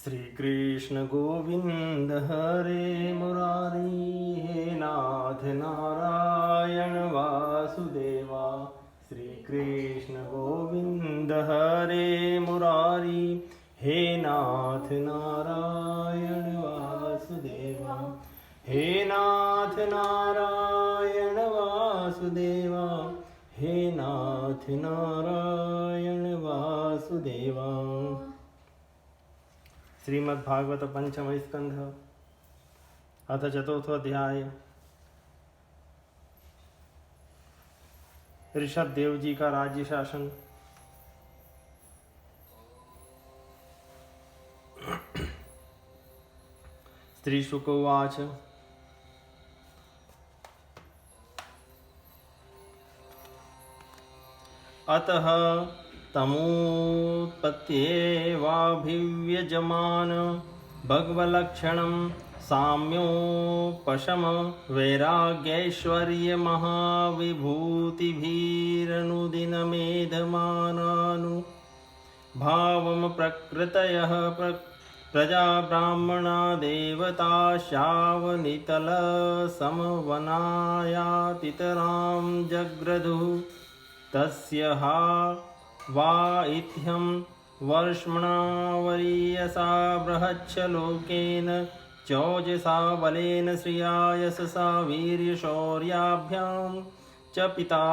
श्री कृष्ण गोविंद हरे मुरारी, हे नाथ नारायण वासुदेवा। श्री कृष्ण गोविंद हरे मुरारी, हे नाथ नारायण वासुदेवा। हे नाथ नारायण वासुदेवा, हे नाथ नारायण वासुदेवा। श्रीमद्भागवत पंचम स्कंध अथ चतुर्थो अध्याय। ऋषभ देव जी का राज्य शासन। श्री शुक उवाच। अतः तमुत्पत्त्येवाभिव्यजमान भगवलक्षणं साम्योपशम वैराग्यैश्वर्यमहाविभूतिभिरनुदिनमेधमानानुभावं प्रकृतयः प्रजा ब्राह्मणा देवताश्चावनितलसमवनायातितरां जग्रधुः। तस्य हा वा इत्थं वर्ष्मणावरीयसा बृहच्छलोकेन चौजसा बलेन श्रिया यशसा वीर्यशौर्याभ्यां च पिता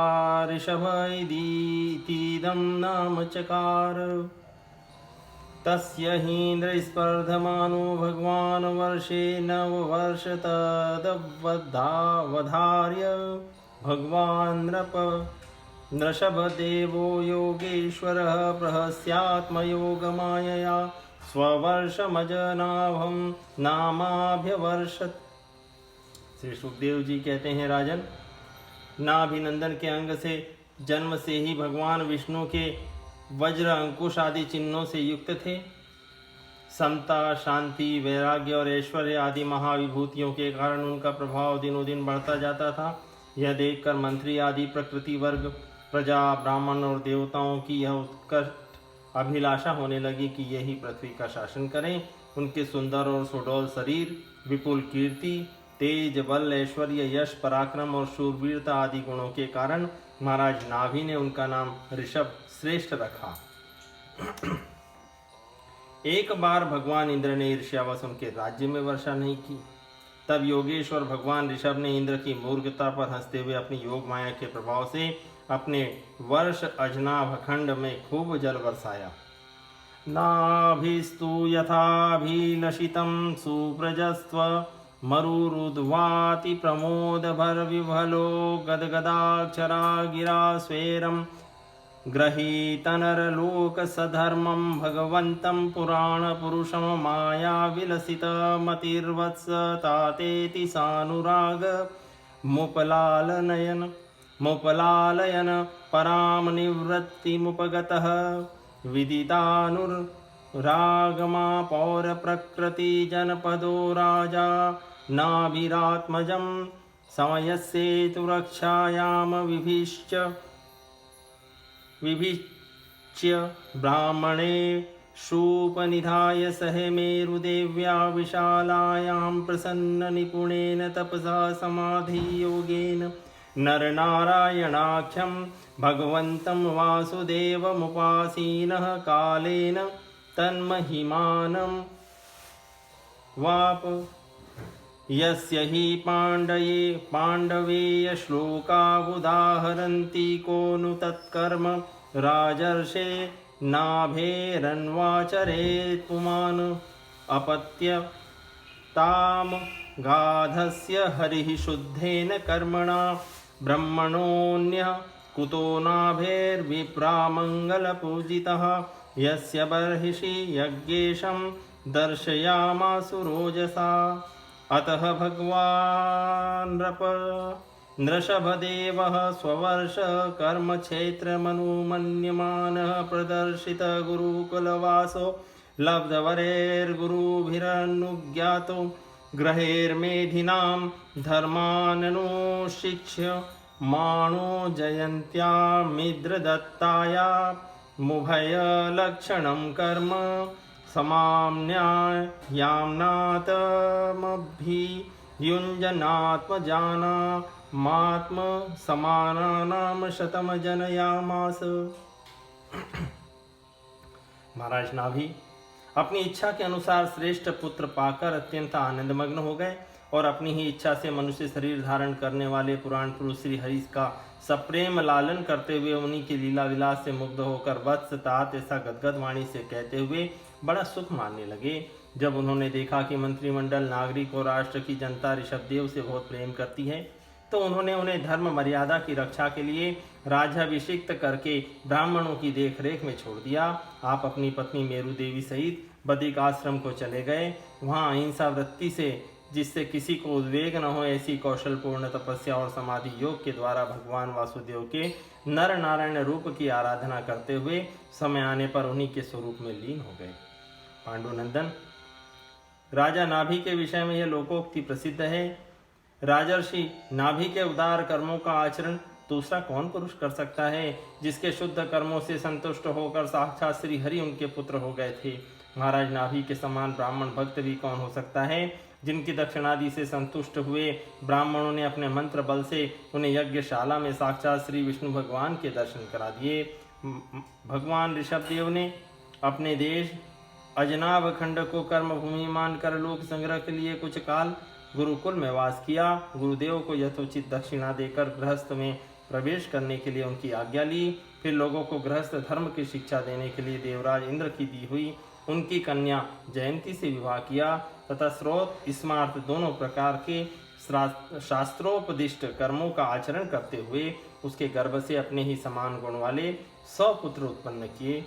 ऋषभ इतीदं नाम चकार। तस्य हीन्द्रस्पर्धमानो भगवान् वर्षे नववर्ष तदवधार्य भगवान् नृषभदेवो योगेश्वरः प्रहस्यात्मयोगमायया स्ववर्षमजनाभं नामाभ्यवर्षत्। श्री सुखदेव जी कहते हैं, राजन, नाभिनंदन के अंग से जन्म से ही भगवान विष्णु के वज्र अंकुश आदि चिन्हों से युक्त थे। समता, शांति, वैराग्य और ऐश्वर्य आदि महाविभूतियों के कारण उनका प्रभाव दिनों दिन बढ़ता जाता था। यह देखकर मंत्री आदि प्रकृति वर्ग, प्रजा, ब्राह्मण और देवताओं की यह उत्कट अभिलाषा होने लगी कि यही पृथ्वी का शासन करें। उनके सुंदर और सुडौल शरीर, विपुल कीर्ति, तेज, बल, ऐश्वर्य, यश, पराक्रम और शूरवीरता आदि गुणों के कारण महाराज नाभि ने उनका नाम ऋषभ श्रेष्ठ रखा। एक बार भगवान इंद्र ने ईर्ष्यावश उनके राज्य में वर्षा नहीं की। तब योगेश्वर भगवान ऋषभ ने इंद्र की मूर्खता पर हंसते हुए अपनी योग माया के प्रभाव से अपने वर्ष अजनाभखंड में खूब जल बरसाया। नाभिस्तु यथाभिलषितं सुप्रजस्व मरुरुद्वाति प्रमोद भरविभलो गदगदाक्षरा गिरा स्वेरं गृहीतनरलोक सधर्मं भगवन्तं पुराणपुरुषं मायाविलसितमतिर्वत्स तातेति सानुराग मुपलालयन परां निवृत्तिमुपगतः विदितानुरागमा पौरप्रकृतिजनपदो राजा नाभिरात्मजं समयस्येतु रक्षायां विभिच्य ब्राह्मणे शूपनिधाय सह मेरुदेव्या विशालायां प्रसन्न निपुणेन तपसा समाधियोगेन नरनारायणाख्यं भगवन्तं वासुदेवमुपासीनः कालेन तन्महिमानं वाप। यस्य हि पाण्डवेय श्लोकावुदाहरन्ति को नु तत्कर्म राजर्षे नाभेरन्वाचरेत् पुमान् अपत्यतां गाधस्य हरिः शुद्धेन कर्मणा ब्रह्मणोऽन्यः कुतो नाभेर्विप्रामङ्गलपूजितः। यस्य बर्हिषि यज्ञेशं दर्शयामासु रोजसा। अतः भगवान् नृषभदेवः स्ववर्ष कर्मक्षेत्रमनुमन्यमानः प्रदर्शित गुरुकुलवासो लब्धवरैर्गुरुभिरनुज्ञातो ग्रहेर्मेधिनां धर्माननुशिक्ष्य माणो जयन्त्यामिद्रदत्ताया मुभयलक्षणं कर्म समाम्यायामभियुञ्जनात्मजानामात्म समानानाम शतम जनयामास। महाराज नाभि अपनी इच्छा के अनुसार श्रेष्ठ पुत्र पाकर अत्यंत आनंदमग्न हो गए और अपनी ही इच्छा से मनुष्य शरीर धारण करने वाले पुराण पुरुष श्री हरि का सप्रेम लालन करते हुए उन्हीं की लीला विलास से मुग्ध होकर वत्स तात ऐसा गदगद वाणी से कहते हुए बड़ा सुख मानने लगे। जब उन्होंने देखा कि मंत्रिमंडल, नागरिक और राष्ट्र की जनता ऋषभदेव से बहुत प्रेम करती है, तो उन्होंने उन्हें धर्म मर्यादा की रक्षा के लिए राज्याभिषिक्त करके ब्राह्मणों की देखरेख में छोड़ दिया। आप अपनी पत्नी मेरु देवी सहित बदिक आश्रम को चले गए। वहाँ अहिंसा वृत्ति से, जिससे किसी को उद्वेग न हो, ऐसी कौशलपूर्ण तपस्या और समाधि योग के द्वारा भगवान वासुदेव के नर नारायण रूप की आराधना करते हुए समय आने पर उन्हीं के स्वरूप में लीन हो गए। पांडुनंदन, राजा नाभि के विषय में यह लोकोक्ति प्रसिद्ध है। राजर्षि नाभि के उदार कर्मों का आचरण दूसरा कौन पुरुष कर सकता है, जिसके शुद्ध कर्मों से संतुष्ट होकर साक्षात श्री हरि उनके पुत्र हो गए थे। महाराज नाभि के समान ब्राह्मण भक्त भी कौन हो सकता है, जिनकी दक्षिणादि से संतुष्ट हुए ब्राह्मणों ने अपने मंत्र बल से उन्हें यज्ञशाला में साक्षात श्री विष्णु भगवान के दर्शन करा दिए। भगवान ऋषभदेव ने अपने देश अजनाभ खंड को कर्मभूमि मानकर लोक संग्रह के लिए कुछ काल गुरुकुल में वास किया। गुरुदेव को यथोचित दक्षिणा देकर गृहस्थ में प्रवेश करने के लिए उनकी आज्ञा ली। फिर लोगों को गृहस्थ धर्म की शिक्षा देने के लिए देवराज इंद्र की दी हुई उनकी कन्या जयंती से विवाह किया तथा स्रोत स्मार्थ दोनों प्रकार के शास्त्रोपदिष्ट कर्मों का आचरण करते हुए उसके गर्भ से अपने ही समान गुण वाले 100 पुत्र उत्पन्न किए।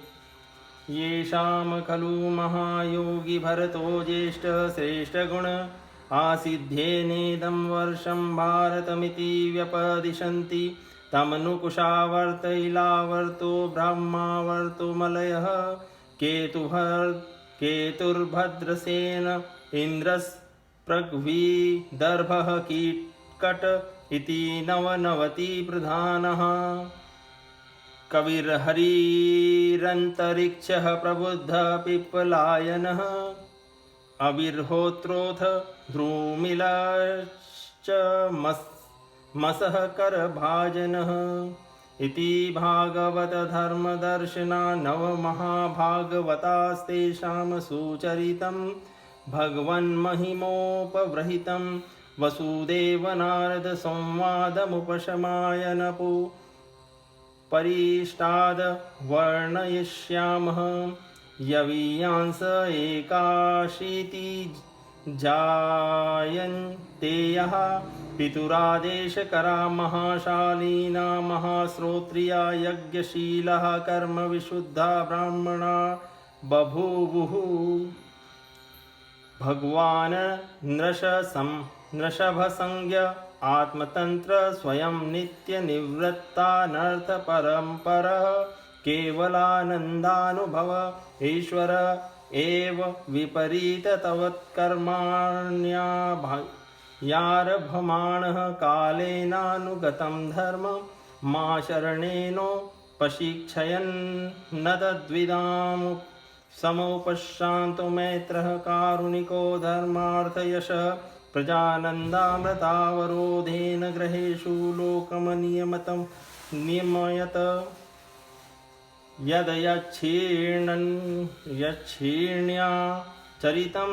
येषाम खलु महायोगी भरतो ज्येष्ठ श्रेष्ठ गुण आसिध्येनेदं वर्षं भारतमिति व्यपदिशन्ति तमनुकुशावर्त इलावर्तो ब्रह्मावर्तो मलयः केतुर्भद्रसेन इन्द्रस्पृग्विदर्भः कीटकट इति नवनवति प्रधानः कविर्हरिरन्तरिक्षः प्रबुद्ध पिप्पलायनः अविर्होत्रोऽथ ध्रुमिलश्च मसः करभाजनः इति भागवत धर्मदर्शना नवमहाभागवतास्तेषां सुचरितं भगवन्महिमोपबृहितं वसुदेवनारद संवादमुपशमायनपु परिष्टाद वर्णयिष्यामः। यवीयांस एकाशीति जायन्तेयः पितुरादेशकरा महाशालीना महाश्रोत्रिया यज्ञशीलः कर्म विशुद्धा ब्राह्मणा बभूवुः। भगवान नृषभसंज्ञ आत्मतंत्र स्वयं नित्य निवृत्तानर्थ परम्पर केवलानंदानुभव ईश्वर एव विपरीत तवत्कर्माण्यारभमाणः कालेनानुगतं धर्म मा शरणेनोपशिक्षयन् न तद्विदाम् समुपशान्तो मैत्रः कारुणिको धर्मार्थयशः प्रजानन्दामृतावरोधेन ग्रहेषु लोकमनियमतं नियमयत यद यच्छीर्ण्या चरितं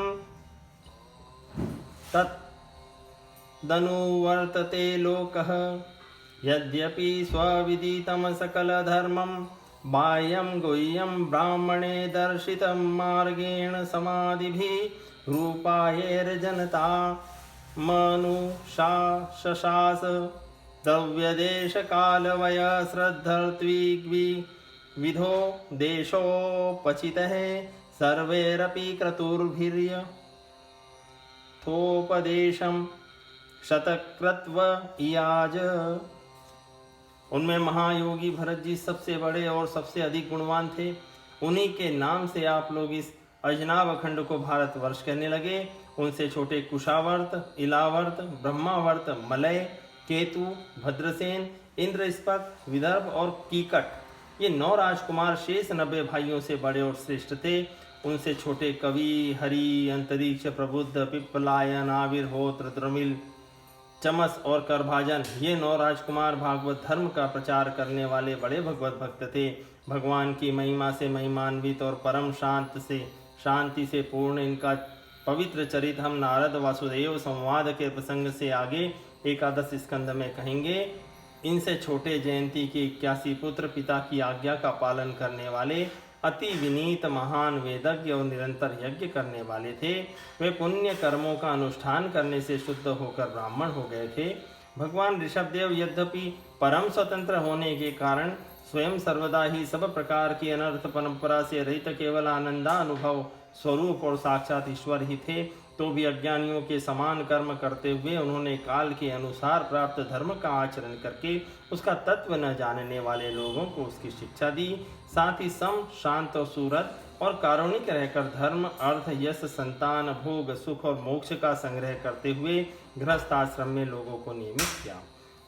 तदनुवर्तते लोकः यद्यपि स्वविदितं सकलधर्मं बाह्यं गुह्यं ब्राह्मणे दर्शितं मार्गेण समाधिभिः रूपायैर्जनता मनुषाशशास द्रव्यदेशकालवयश्रद्धर्त्विग्विधो देशोपचितः सर्वैरपि क्रतुर्भिर्यथोपदेशं शतक्रत्व इयाज। उनमें महायोगी भरत जी सबसे बड़े और सबसे अधिक गुणवान थे। उन्हीं के नाम से आप लोग इस अजनाभ खंड को भारतवर्ष कहने लगे। उनसे छोटे कुशावर्त, इलावर्त, ब्रह्मावर्त, मलय, केतु, भद्रसेन, इंद्रस्पक, विदर्भ और कीकट, ये 9 राजकुमार शेष 90 भाइयों से बड़े और श्रेष्ठ थे। उनसे छोटे कवि, हरि, अंतरिक्ष, प्रबुद्ध, पिप्पलायन, आविर्होत्र, द्रमिल, चमस और करभाजन, ये 9 राजकुमार भागवत धर्म का प्रचार करने वाले बड़े भगवत भक्त थे। भगवान की महिमा से महिमान्वित और परम शांति से पूर्ण इनका पवित्र चरित हम नारद वासुदेव संवाद के प्रसंग से आगे 11 स्कंद में कहेंगे। इनसे छोटे जयंती के 81 पुत्र पिता की आज्ञा का पालन करने वाले, अति विनीत, महान वेदज्ञ और निरंतर यज्ञ करने वाले थे। वे पुण्य कर्मों का अनुष्ठान करने से शुद्ध होकर ब्राह्मण हो गए थे। भगवान ऋषभदेव यद्यपि परम स्वतंत्र होने के कारण स्वयं सर्वदा ही सब प्रकार की अनर्थ परंपरा से रहित केवल आनंदानुभव स्वरूप और साक्षात ईश्वर ही थे, तो भी अज्ञानियों के समान कर्म करते हुए उन्होंने काल के अनुसार प्राप्त धर्म का आचरण करके उसका तत्व न जानने वाले लोगों को उसकी शिक्षा दी। साथ ही सम, शांत और सूरत और कारुणिक रहकर धर्म, अर्थ, यश, संतान, भोग, सुख और मोक्ष का संग्रह करते हुए गृहस्थ आश्रम में लोगों को नियमित किया।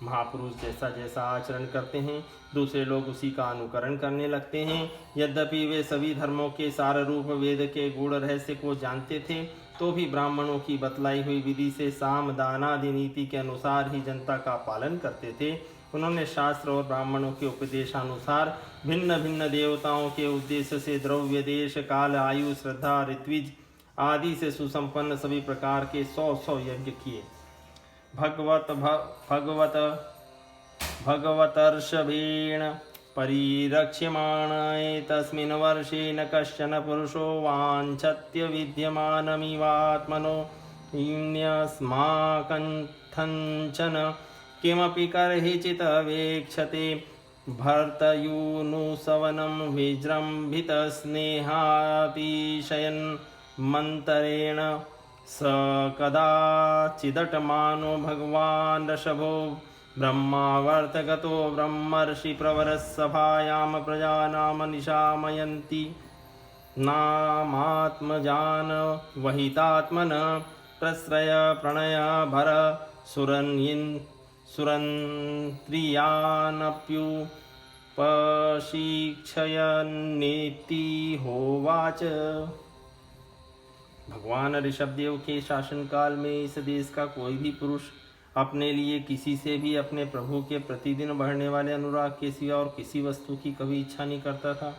महापुरुष जैसा जैसा आचरण करते हैं, दूसरे लोग उसी का अनुकरण करने लगते हैं। यद्यपि वे सभी धर्मों के सार रूप वेद के गूढ़ रहस्य को जानते थे, तो भी ब्राह्मणों की बतलाई हुई विधि से साम, दान आदि नीति के अनुसार ही जनता का पालन करते थे। उन्होंने शास्त्र और ब्राह्मणों के उपदेशानुसार भिन्न भिन्न देवताओं के उद्देश्य से द्रव्य, देश, काल, आयु, श्रद्धा, ऋत्विज आदि से सुसंपन्न सभी प्रकार के 100 यज्ञ किए। भगवतर्षभेण परिरक्ष्यमाणे तस्मिन् वर्षे न कश्चन पुरुषो वाञ्छत्य विद्यमानमिवात्मनो न्यस्माकंथञ्चन किमपि कर्हिचित् वेक्षते भर्तयूनुसवनं विजृम्भितस्नेहातिशयन् मन्तरेण स कदाचिदटमानो भगवान् ऋषभो ब्रह्मावर्तगतो ब्रह्मर्षि प्रवरसभायां प्रजानां निशामयन्ति नामात्मजान वहितात्मन प्रश्रय प्रणय भर सुरन्यन्त्रियानप्युपशिक्षयन्नेति होवाच। भगवान ऋषभदेव के शासनकाल में इस देश का कोई भी पुरुष अपने लिए किसी से भी अपने प्रभु के प्रतिदिन बढ़ने वाले अनुराग के सिवा और किसी वस्तु की कभी इच्छा नहीं करता था।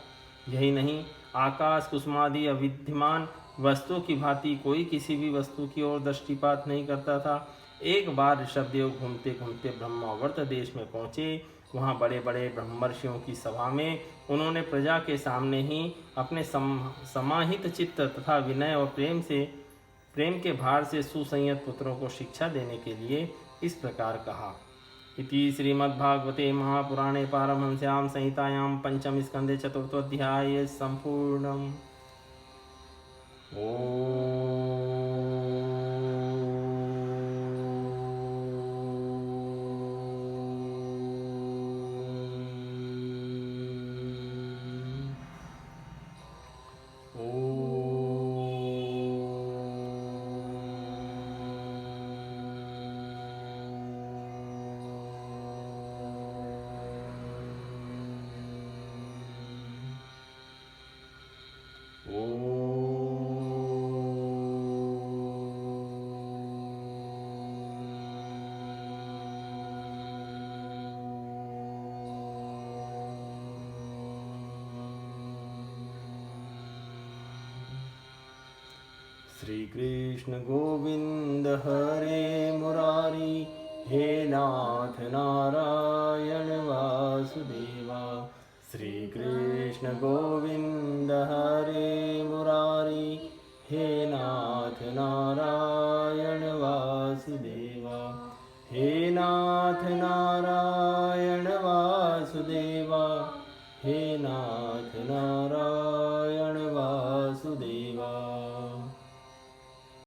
यही नहीं, आकाश कुसुमादि अविद्यमान वस्तु की भांति कोई किसी भी वस्तु की ओर दृष्टिपात नहीं करता था। एक बार ऋषभदेव घूमते घूमते ब्रह्मावर्त देश में पहुँचे। वहाँ बड़े बड़े ब्रह्मर्षियों की सभा में उन्होंने प्रजा के सामने ही अपने समाहित चित्त तथा विनय और प्रेम के भार से सुसंयत पुत्रों को शिक्षा देने के लिए इस प्रकार कहा। इति श्रीमद्भागवते महापुराणे पारमहंस्यां संहितायां पंचम स्कंदे चतुर्थोऽध्याय संपूर्णम्। श्री कृष्ण गोविंद हरे मुरारी, हे नाथ नारायण वासुदेवा। श्री कृष्ण गोविंद हरे मुरारी, हे नाथ नारायण वासुदेवा। हे नाथ नारायण वासुदेवा, हे नाथ नारायण वासुदेवा।